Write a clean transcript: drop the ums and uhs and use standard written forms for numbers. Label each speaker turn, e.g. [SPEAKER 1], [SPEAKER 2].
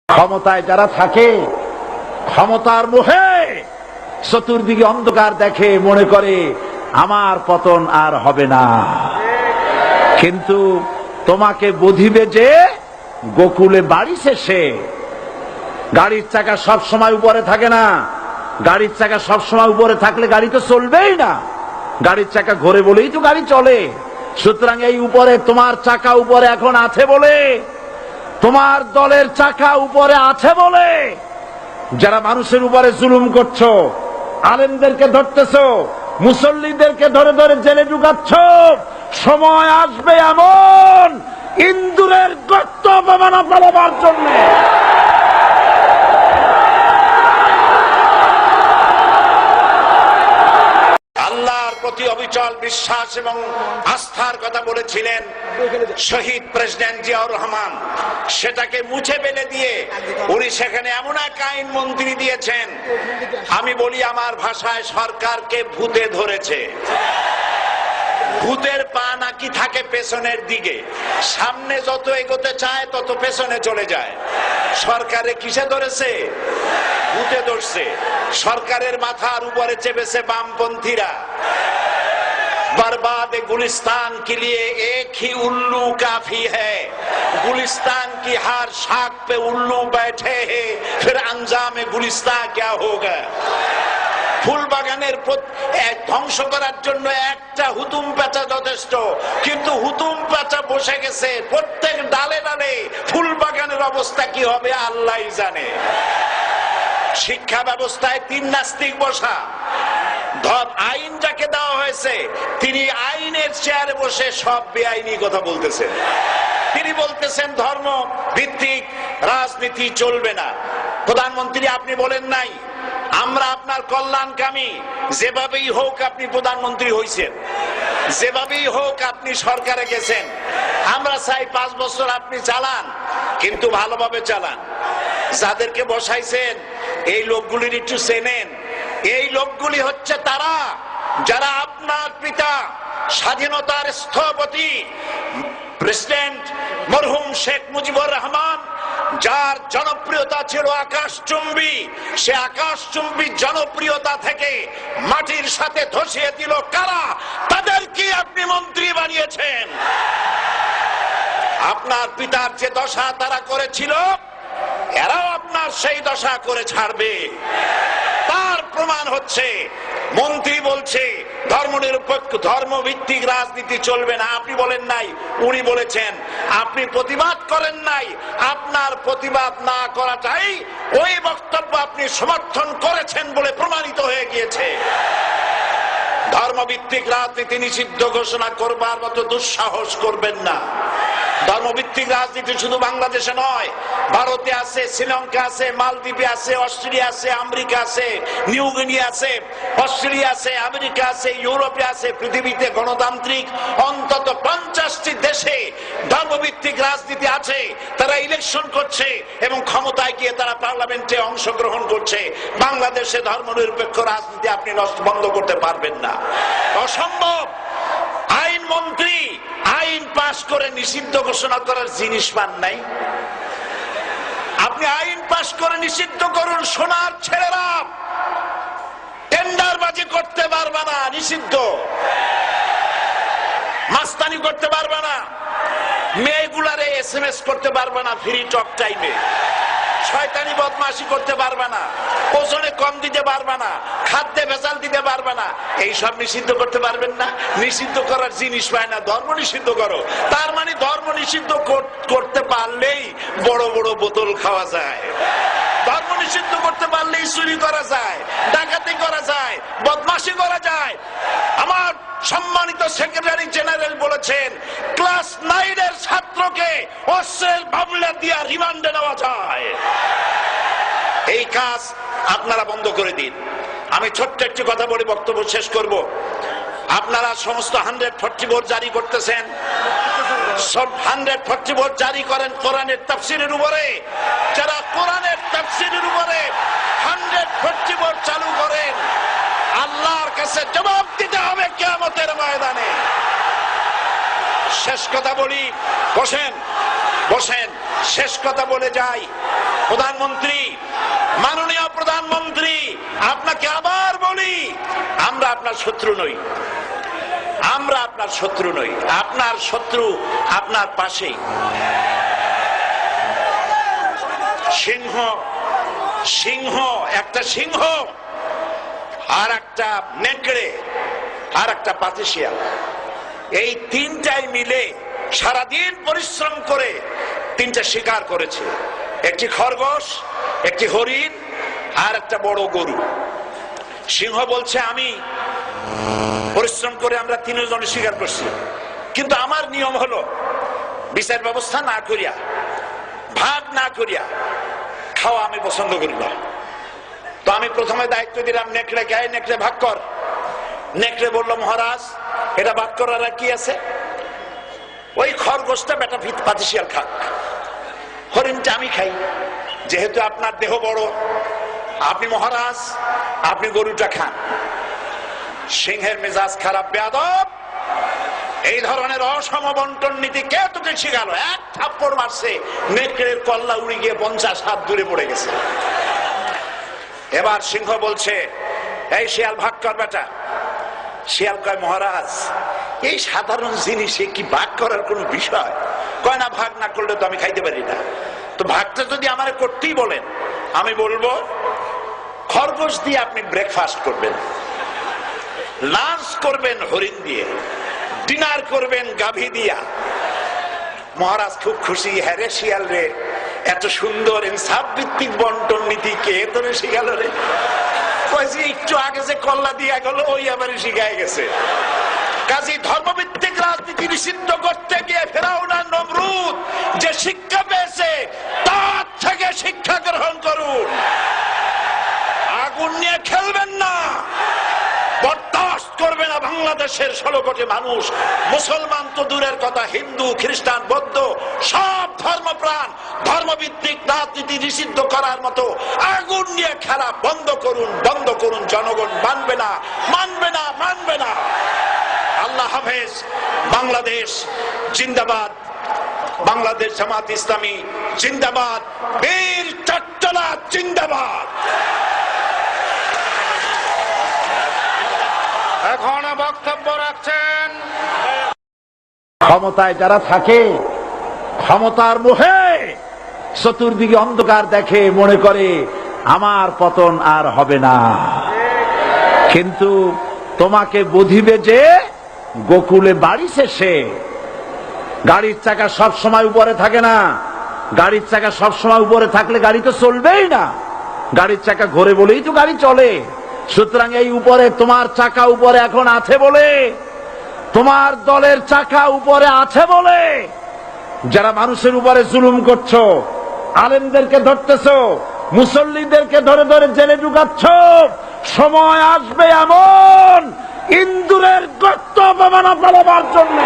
[SPEAKER 1] ক্ষমতায় যারা থাকে ক্ষমতার মোহে চতুর্দিকে অন্ধকার দেখে, মনে করে আমার পতন আর হবে না। কিন্তু তোমাকে বুঝিবে যে গোকুলে বাড়ি শেষে গাড়ির চাকা সব সময় উপরে থাকে না। গাড়ির চাকা সব সময় উপরে থাকলে গাড়ি তো চলবেই না। গাড়ির চাকা ঘোরে বলেই তো গাড়ি চলে। সুতরাং এই উপরে তোমার চাকা উপরে এখন আছে বলে, তোমার দলের চাকা উপরে আছে বলে যারা মানুষের উপরে জুলুম করছো, আলেমদেরকে ধরতেছো, মুসল্লিদেরকে ধরে ধরে জেলে ঢুকাচ্ছ, সময় আসবে এমন ইন্দুরের গর্ত অপমানা পালাবার জন্য। আল্লাহর প্রতি অবিচল বিশ্বাস এবং আস্থার কথা বলেছিলেন শহীদ প্রেসিডেন্ট জিয়াউর রহমান। সেটাকে মুছে ফেলে দিয়ে উনি সেখানে এমন এক আইন মন্ত্রী দিয়েছেন, আমি বলি আমার ভাষায়, সরকারকে ভূতে ধরেছে। ভূতের পা নাকি থাকে পেছনের দিকে, সামনে যত এগোতে চায় তত পেছনে চলে যায়। সরকারে কিসে ধরেছে? ভূতে ধরছে। সরকারের মাথার উপরে চেপেছে বামপন্থীরা। बर्बाद गुलिस्तान के लिए एक ही उल्लू काफी है। गुलिस्तान की हर शाख पे उल्लू बैठे हैं, फिर अंजाम गुलिस्तान क्या होगा? ফুল বাগানের ধ্বংস করার জন্য একটা হুতুম পেঁচা যথেষ্ট, কিন্তু হুতুম পেঁচা বসে গেছে প্রত্যেক ডালে ডালে। ফুল বাগানের অবস্থা কি হবে আল্লাহই জানে। শিক্ষা ব্যবস্থায় তিন নাস্তিক বসা। আইন যাকে দেওয়া হয়েছে তিনি আইনের চেয়ারে বসে সব বেআইনি কথা বলতেছেন। তিনি বলতেছেন ধর্ম ভিত্তিক রাজনীতি চলবে না। প্রধানমন্ত্রী আপনি বলেন নাই আমরা আপনার কল্যাণকামী, যেভাবেই হোক আপনি প্রধানমন্ত্রী হয়েছেন, যেভাবেই হোক আপনি সরকারে গেছেন, আমরা চাই 5 বছর আপনি চালান, কিন্তু ভালোভাবে চালান। যাদেরকে বসাইছেন এই লোকগুলির একটু চেনেন। এই লোকগুলি হচ্ছে তারা যারা আপনার পিতা স্বাধীনতার স্থপতি প্রেসিডেন্ট মরহুম শেখ মুজিবুর রহমান, যার জনপ্রিয়তা ছিল আকাশচুম্বী, সে আকাশচুম্বী জনপ্রিয়তা থেকে মাটির সাথে ধসিয়ে দিল কারা? তাদেরকে আপনি মন্ত্রী বানিয়েছেন। আপনার পিতার যে দশা তারা করেছিল, এরাও আপনার সেই দশা করে ছাড়বে। তার প্রমাণ হচ্ছে মন্ত্রী বলছে ধর্মনিরপেক্ষ ধর্মভিত্তিক রাজনীতি চলবে না। আপনি বলেন নাই, উনি বলেছেন। আপনি প্রতিবাদ করেন নাই। আপনার প্রতিবাদ না করাটাই ওই বক্তব্য আপনি সমর্থন করেছেন বলে প্রমাণিত হয়ে গিয়েছে। ধর্মভিত্তিক রাজনীতি নিষিদ্ধ ঘোষণা করবার মতো দুঃসাহস করবেন না। ধর্মভিত্তিক রাজনীতি শুধু বাংলাদেশে নয়, ভারতে আছে, শ্রীলঙ্কা আছে, মালদ্বীপে আছে, অস্ট্রেলিয়া আছে, আমেরিকা আছে, নিউ গিনি আছে, অস্ট্রেলিয়া আছে, আমেরিকা আছে, ইউরোপে আছে। পৃথিবীতে গণতান্ত্রিক অন্তত 50টি দেশে ধর্মভিত্তিক রাজনীতি আছে। তারা ইলেকশন করছে এবং ক্ষমতায় গিয়ে তারা পার্লামেন্টে অংশগ্রহণ করছে। বাংলাদেশে ধর্মনিরপেক্ষ রাজনীতি আপনি বন্ধ করতে পারবেন না, অসম্ভব। আইন মন্ত্রী আইন পাশ করে নিষিদ্ধ ঘোষণা করার জিনিস পান নাই। আপনি আইন পাশ করে নিষিদ্ধ করুন, সোনার ছেলেরা টেন্ডারবাজি করতে পারবে না, নিষিদ্ধ। মাস্তানি করতে পারবে না, মেয়েগুলারে SMS করতে পারবে না ফ্রি টক টাইমে, শয়তানি বদমাশি করতে পারবে না, ওজনে কম দিতে পারবে না, খাদ্যে ভেজাল দিতে পারবে না। এইসব নিষিদ্ধ করতে পারবেন না। নিষিদ্ধ করার জিনিস পায় না, ধর্ম নিষিদ্ধ করো। তার মানে ধর্ম নিষিদ্ধ করতে পারলেই বড় বড় বোতল খাওয়া যায়। ধর্ম নিষিদ্ধ করতে পারলেই চুরি করা যায়, ডাকাতি করা যায়, বদমাশি করা যায়। আমার সম্মানিত সেক্রেটারি জেনারেল বলেছেন ক্লাস 9 এর ছাত্রকে অস্ত্রের মামলা দিয়ে রিমান্ডে নেওয়া যায়। এই কাজ আপনারা বন্ধ করে দিন। আমি ছোট্ট একটি কথা বলে বক্তব্য শেষ করব। আপনারা সমস্ত 144 জারি করতেছেন। সব 144 জারি করেন কোরআনের তাফসীরের উপরে। যারা কোরআনের তাফসীরের উপরে 144 চালু করেন, আল্লাহর কাছে জবাব দিতে হবে কিয়ামতের ময়দানে। শেষ কথা বলি, বসেন শেষ কথা বলে যাই। প্রধানমন্ত্রী, মাননীয় প্রধানমন্ত্রী, আপনাকে আবার বলি, আমরা আপনার শত্রু নই, আমরা আপনার শত্রু নই, আপনার শত্রু আপনার পাশেই। সিংহ, সিংহ, একটা সিংহ আর একটা নেকড়ে আর একটা পাতিশিয়াল, এই তিনটাই মিলে সারাদিন পরিশ্রম করে তিনটা শিকার করেছে। একটি খরগোশ, একটি হরিণ আর একটা বড় গরু। সিংহ বলছে আমি পরিশ্রম করে আমরা তিনজন শিকার করছি, কিন্তু আমার নিয়ম হলো বিচার ব্যবস্থা না করিয়া, ভাগ না করিয়া খাওয়া আমি পছন্দ করি না। তো আমি প্রথমে দায়িত্ব দিলাম নেকড়ে, গায়ে নেকড়ে ভাগ কর। নেকড়ে বলল মহারাজ এটা ভাগ করার কি আছে, ওই খরগোশটা বেটা পাতিশিয়াল খাক, হরিণটা আমি খাই, যেহেতু আপনার দেহ বড়, আপনি মহারাজ, আপনি গরুটা খান। সিংহের মেজাজ খারাপ, বেয়াদব, এই ধরনের অসম বন্টন নীতি কে তোকে শিখালো? এক থাপ্পড় মারছে, নেকড়ের কল্লা উড়ে গিয়ে 50 হাত দূরে পড়ে গেছে। এবার সিংহ বলছে এই শিয়াল ভাগ কর বেটা। শিয়াল কয় মহারাজ এই সাধারণ জিনিসে কি ভাগ করার কোন বিষয়? কয় না, ভাগ না করলে তো আমি খাইতে পারি না। তো ভাগটা যদি আমার করতেই বলেন, আমি বলবো খরগোশ দিয়ে আপনি ব্রেকফাস্ট করবেন, লাঞ্চ করবেন হরিণ দিয়ে, ডিনার করবেন গাভী দিয়া। মহারাজ খুব খুশি, হ্যাঁ রে শিয়াল রে, এত সুন্দর ইনসাফ ভিত্তিক বন্টন নীতি কে তোরে শিখালো রে? একটু আগে যে কল্লা দিয়া গেল ওই আবার শিখায় গেছে। কাজী ধর্মভিত্তিক রাজনীতি নিষিদ্ধ করতে গিয়ে ফেরাউন আর নমরুদ যে শিক্ষা পেয়েছে তার থেকে শিক্ষা গ্রহণ করুন। আগুন নিয়ে খেলবেন না, বরদাস্ত করবে না বাংলাদেশের 16 কোটি মানুষ। মুসলমান তো দূরের কথা, হিন্দু, খ্রিস্টান, বৌদ্ধ সব ধর্মপ্রাণ ধর্মভিত্তিক রাজনীতি নিষিদ্ধ করার মতো আগুন নিয়ে খেলা বন্ধ করুন, বন্ধ করুন। জনগণ মানবে না, মানবে না, মানবে না। আল্লাহ হাফেজ। বাংলাদেশ জিন্দাবাদ, বাংলাদেশ জামাত ইসলামী জিন্দাবাদ, বীর চট্টলা জিন্দাবাদ।
[SPEAKER 2] এখন বক্তব্য রাখছেন
[SPEAKER 3] ক্ষমতায় যারা থাকে, ক্ষমতার মোহে চতুর্দিকে অন্ধকার দেখে, মনে করে আমার পতন আর হবে না। কিন্তু তোমাকে বুঝিবে যে গোকুলে বাড়ি শেষে গাড়ির চাকা সব সময় উপরে থাকে না। গাড়ির চাকা সব সময় উপরে থাকলে গাড়ি তো চলবেই না। গাড়ির চাকা ঘোরে বলেই তো গাড়ি চলে। সুতরাং এই উপরে তোমার চাকা উপরে এখন আছে বলে, তোমার দলের চাকা উপরে আছে বলে যারা মানুষের উপরে জুলুম করছো, আলেমদেরকে ধরতেছো, মুসল্লিদেরকে ধরে ধরে জেলে ঢুকাচ্ছ, সময় আসবে এমন ইন্দুরের গর্ত অপমানা পালাবার জন্য।